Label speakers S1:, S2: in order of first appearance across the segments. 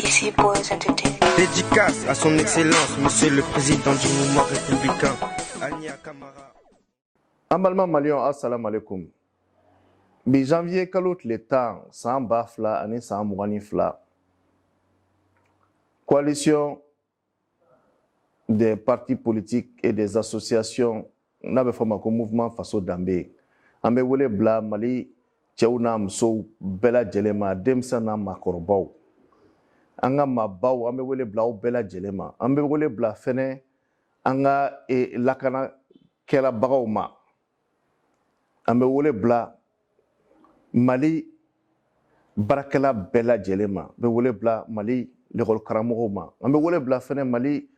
S1: DC Boys Entertainment.
S2: Dédicace à son excellence, monsieur le président du mouvement républicain, Ania Kamara.
S3: Ambalma Malion, assalamu alaikum. Bi janvier kalo tile 10 san ba fila ani san mugan ni fila. Coalition des partis politiques et des associations n'a bɛ fɔ ma ko mouvement faso danbe an bɛ wele bila Mali cɛw n'a musow bɛɛ lajɛlen ma denmisɛn n'a maakɔrɔbaw an ka maabaw an bɛ wele bila aw bɛɛ lajɛlen ma an bɛ wele bila fɛnɛ an ka lakanakɛlabagaw ma an bɛ wele bila Mali barakɛla bɛɛ lajɛlen ma an bɛ wele bila Mali l'école karamɔgɔw ma an bɛ wele bila fɛnɛ Mali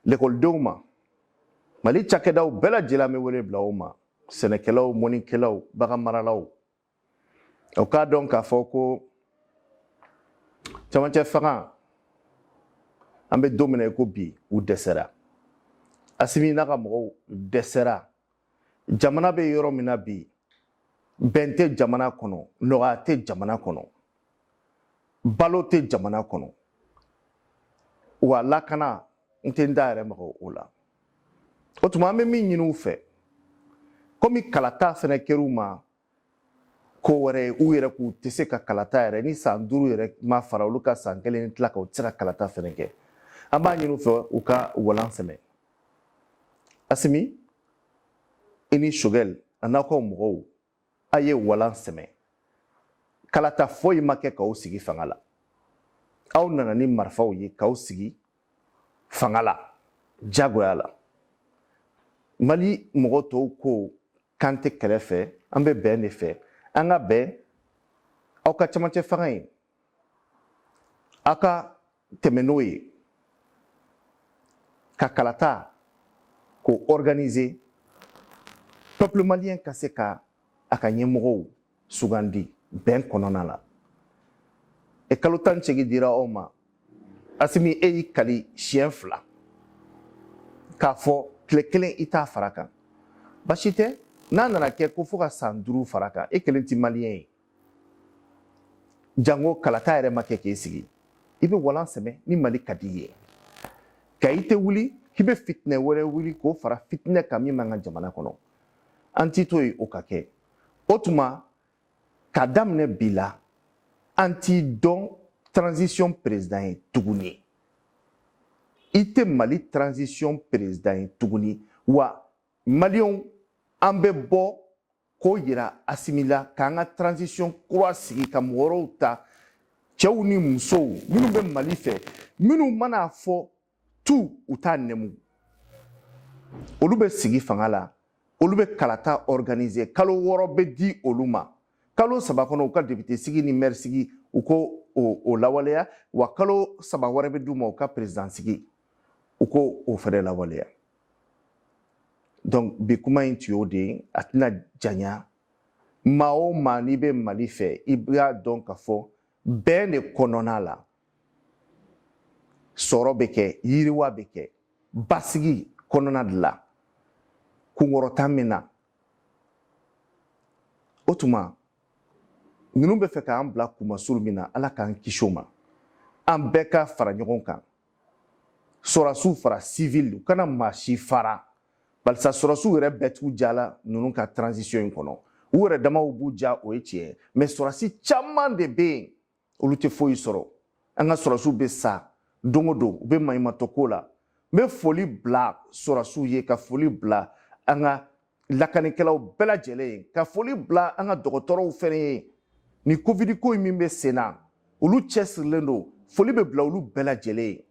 S3: l'écoledenw ma Mali cakɛdaw bɛɛ lajɛlen an bɛ wele bila o ma sɛnɛkɛlaw mɔnikɛlaw baganmaralaw o k'a dɔn k'a fɔ ko camancɛ fanga an bɛ don min na i ko bi u dɛsɛra Asimi n'a ka mɔgɔw dɛsɛra jamana bɛ yɔrɔ min na bi bɛn tɛ jamana kɔnɔ nɔgɔya tɛ jamana kɔnɔ balo tɛ jamana kɔnɔ wa lakana n tɛ n da yɛrɛ maga o la o tuma an bɛ min ɲini u fɛ komi kalata fɛnɛ kɛr'u ma ko wɛrɛ u yɛrɛ k'u tɛ se ka kalata yɛrɛ ni san 5 yɛrɛ ma fara olu ka san 1 ni tila ka u tɛ se ka kalata fɛnɛ kɛ an b'a ɲini u fɛ u ka walan sɛmɛ Asimi i ni Sogɛl a n'aw ka mɔgɔw a ye walan sɛmɛ kalata foyi ma kɛ k'aw sigi fanga la aw nana ni marifaw ye k'aw sigi fanga la jagoya la Mali mɔgɔ tɔw ko k'an tɛ kɛlɛ fɛ an bɛ bɛn de fɛ an ka bɛn aw ka camancɛ fanga ye aw ka tɛmɛ n'o ye ka kalata k'o organiser peuple malien ka se ka a ka ɲɛmɔgɔw sugandi bɛn kɔnɔna la e kalo 18 dira aw ma Asimi e y'i kali siɲɛ 2 k'a fɔ tile 1 i t'a fara kan basi tɛ n'a nana kɛ ko fo ka san 5 fara kan e kelen ti maliyɛn ye jango kalata yɛrɛ ma kɛ k'e sigi i bɛ walan sɛmɛ ni Mali ka di ye ka i tɛ wuli k'i bɛ fitinɛ wɛrɛ wuli k'o fara fitinɛ kan min man ka jamana kɔnɔ an t'i to yen o ka kɛ o tuma ka daminɛ bi la an t'i dɔn transition président ye tuguni i tɛ Mali transition président ye tuguni wa maliyɛnw an bɛ bɔ k'o yira Asimi la k'an ka transition kura sigi ka mɔgɔ wɛrɛw ta cɛw ni musow minnu bɛ Mali fɛ minnu mana fɔ tu u t'a nɛmu olu bɛ sigi fanga la olu bɛ kalata organiser kalo 6 bɛ di olu ma kalo 3 kɔnɔ u ka député sigi ni maire sigi u ko o lawaleya wa kalo 3 wɛrɛ bɛ d'u ma u ka président sigi u ko o fɛnɛ lawaleya donc bi kuma in tun y'o de ye a tɛna janya maa o maa n'i bɛ Mali fɛ i b'a dɔn k'a fɔ bɛn de kɔnɔna la sɔrɔ bɛ kɛ yiriwa bɛ kɛ basigi kɔnɔna de la kunkɔrɔta min na o tuma ninnu bɛ fɛ k'an bila kumasuru min na Ala k'an kisi o ma an bɛɛ ka fara ɲɔgɔn kan sɔrɔdasiw fara civil u kana maa si fara balisa sɔrɔdasiw yɛrɛ bɛɛ t'u jala ninnu ka transition in kɔnɔ u yɛrɛ damaw b'u ja o ye tiɲɛ mais sɔrɔdasi caman de bɛ yen olu tɛ foyi sɔrɔ an ka sɔrɔdasiw bɛ sa don o don u bɛ maɲumatɔ ko la n bɛ foli bila sɔrɔdasiw ye ka foli bila an ka lakanikɛlaw bɛɛ lajɛlen ye ka foli bila an ka dɔgɔtɔrɔw fɛnɛ ye ni covid ko min bɛ sen na olu cɛsirilen don foli bɛ bila olu bɛɛ lajɛlen ye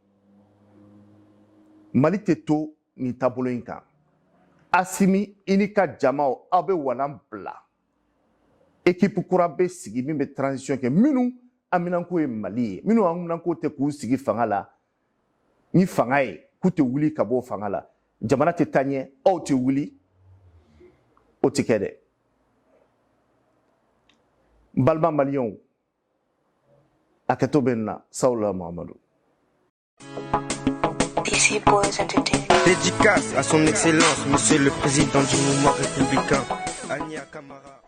S3: Mali tɛ to nin taabolo in kan Asimi i ni ka jamaw aw bɛ walan bila équipe kura bɛ sigi min bɛ transition kɛ minnu haminanko ye Mali ye minnu haminanko tɛ k'u sigi fanga la ni fanga ye k'u tɛ wuli ka bɔ fanga la jamana tɛ taa ɲɛ aw tɛ wuli o tɛ kɛ dɛ n balima maliyɛnw hakɛto bɛ nin na Sawula Mahamadu.
S1: DC Boys Entertainment.
S2: Dédicace à son excellence, monsieur le président du mouvement républicain, Ania Kamara.